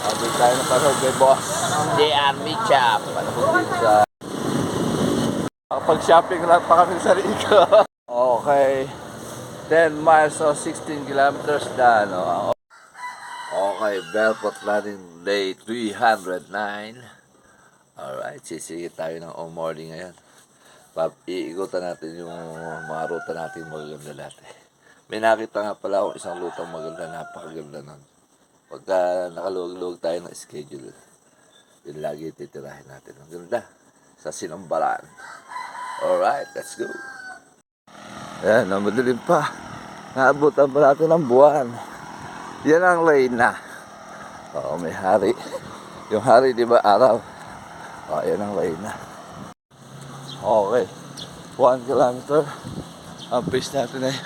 Okay tayo ng parog kay Boss JR Mitchap. Ano po dito sa... Pag-shopping lang pa kami sa Rico. Okay. 10 miles o 16 kilometers na, no? Okay, Belpot Running Day 309. Alright, sisigit tayo ng all-morning ngayon. Iikutan natin yung mga ruta natin magaganda dati. May nakita nga pala akong isang lutang maganda, napakaganda nun. Pagka nakaluwag-luwag tayo ng schedule, yun lagi titirahin natin. Ang ganda, sa Sinambalan. Alright, let's go. Ayan, madilim pa. Naabutan pa natin ng buwan. Yan ang lane na. Oo, may hari. Yung hari, di ba, araw? Oo, yan ang lane na. Okay. 1 kilometer. Ang pace natin ay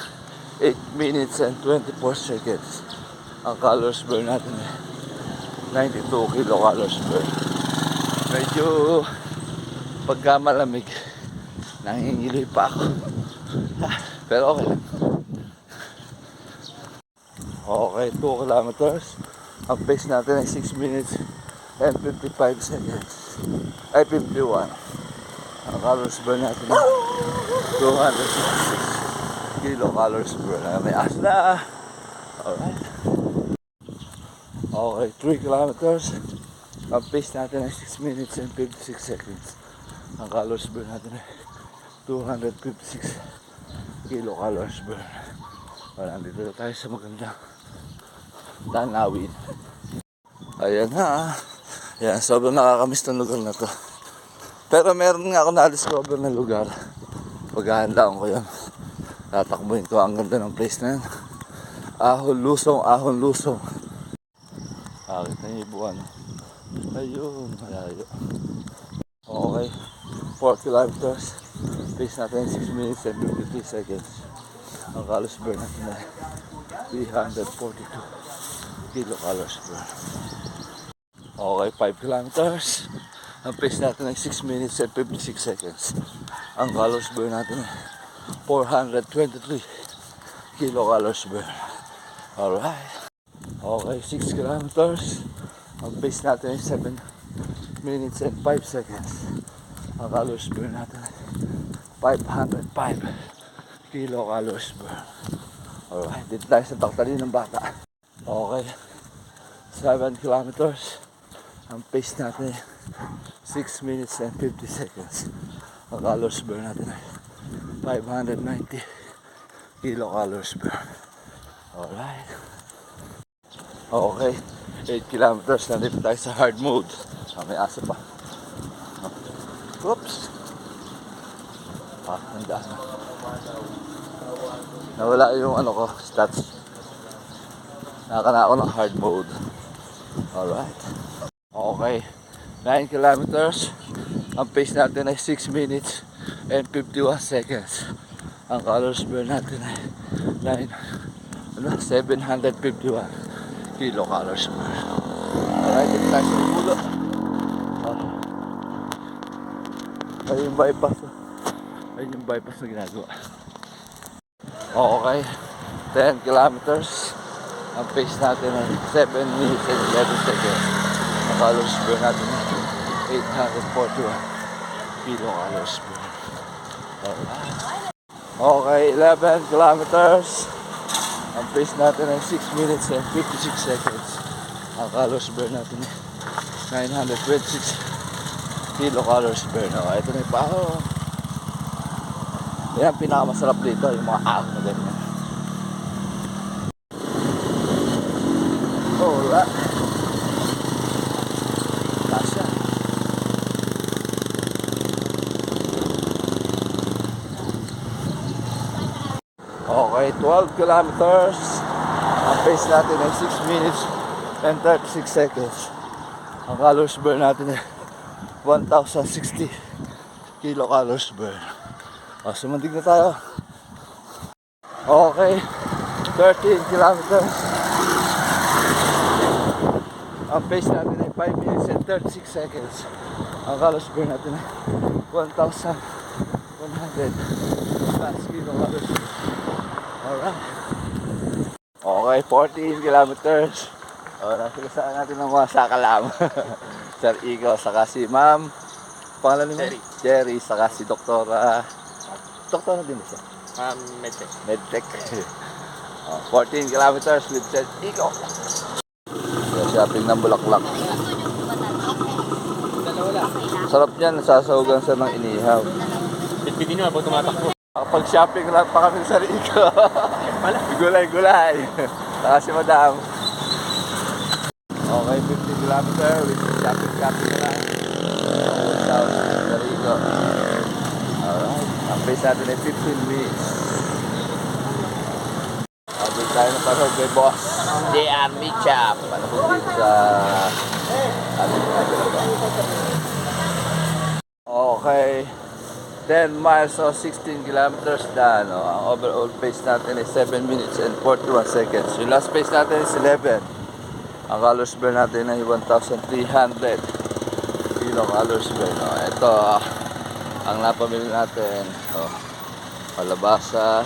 8 minutes and 24 seconds. Ang calories burn natin ay 92 kilocalories burn. Medyo pagka malamig, nangingiloy pa ako. Pero okay lang. Okay, 2 kilometers. Ang pace natin ay 6 minutes and 55 seconds. Ay, 51. Ang calories burn natin ay 266 kilocalories burn. May as na. Alright. Okay, 3 kilometers. Ang pace natin ay 6 minutes and 56 seconds. Ang calories burn natin ay 256 kilocalories burn. Nandito na tayo sa magandang tanawin. Ayan na. Ayan, sobrang nakakamiss ng lugar na to. Pero meron nga ako na-discover na lugar. Paghahandaan ko yun. Tatakbuhin ko. Ang ganda ng place na yun. Ahon Lusong, Ahon Lusong. Kita niyo yung buwan. Ayun, malayo. Okay, 4 kilometers. Pace natin 6 minutes and 53 seconds. Ang calories burn natin ay 342 kilocalories burn. Okay, 5 kilometers. Ang pace natin ay 6 minutes and 56 seconds. Ang calories burn natin ay 423 kilocalories burn. Alright. Okay, 6 kilometers. Ang pace natin ay 7 minutes and 5 seconds. Ang calories burn natin ay 505 kilocalories burn. Alright, dito tayo sa Taktalin ng Bata. Okay, 7 kilometers. Ang pace natin ay 6 minutes and 50 seconds. Ang calories burn natin ay 590 kilocalories burn. Alright. Okay, 8 kilometers. Nandito tayo sa hard mode. May aso pa. Oops. Nandaan na. Nawala yung ano ko, stats. Nakakana ako ng hard mode. Alright. Okay. 9 kilometers. Ang pace natin ay 6 minutes and 51 seconds. Ang calories burn natin ay 751 kilocalories burn. Alright, dito tayo sa ulo. Ayun yung bypass. Ayun yung bypass na ginagawa. Okay, 10 kilometers. Ang pace natin ay 7 minutes and 11 seconds. Ang calories burn natin ay 841 kilocalories burn. Alright. Okay, 11 kilometers. Ang pace natin ay 6 minutes and 56 seconds. Ang calories burn natin ay 926 kilocalories burn. Okay, ito na yung pao. Yan ang pinakamasarap dito, yung mga ahon na ganyan. Alright. Kasya. Okay, 12 kilometers. Ang pace natin ay 6 minutes and 36 seconds. Ang calories burn natin ay 1,060 kilocalories burn. Sumundig na tayo. Okay, 13 kilometers. Ang pace natin ay 5 minutes and 36 seconds. Ang calories burn natin ay 1,100 kilocalories. Alright. Okay, 14 kilometers. Nasigasaan natin ng mga sakalam. Sir Igo, saka si Ma'am. Pangalan niyo? Cherry, saka si Doktora. Doktora din ba siya? Medtech. Medtech. 14 kilometers with Sir Igo. So, shopping ng Bulaklak. Dalawa lang. Sarap niyan, nasasahugan sa ng inihaw. Bitbitin nyo habang tumatakbo. Kapag shopping lang pa kami sa Rico. Pala. Gulay-gulay. Saka si Madam. Okay, 50 kilometer with shopping na lang. South sa Rico. Alright. Ang pace natin ay 15 minutes. Abig tayo ng parog kay Boss JR Mitchap. Panapos dito sa ating ginagawa. Okay. 10 miles or 16 kilometers na. No? Ang overall pace natin ay 7 minutes and 41 seconds. Yung last pace natin is 11. Ang calories burn natin ay 1,300 kilocalories burn. No? Ito, ang napamili natin. Kalabasa,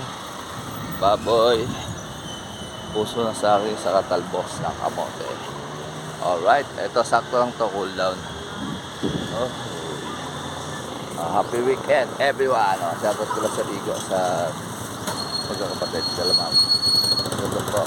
baboy, puso ng saging, saka talbos ng kamote. Alright, ito sakto lang to, cool down. Happy weekend everyone. Shoutout ko lang sa Rigo sa pagkakapatid sa Lamang. Ito po.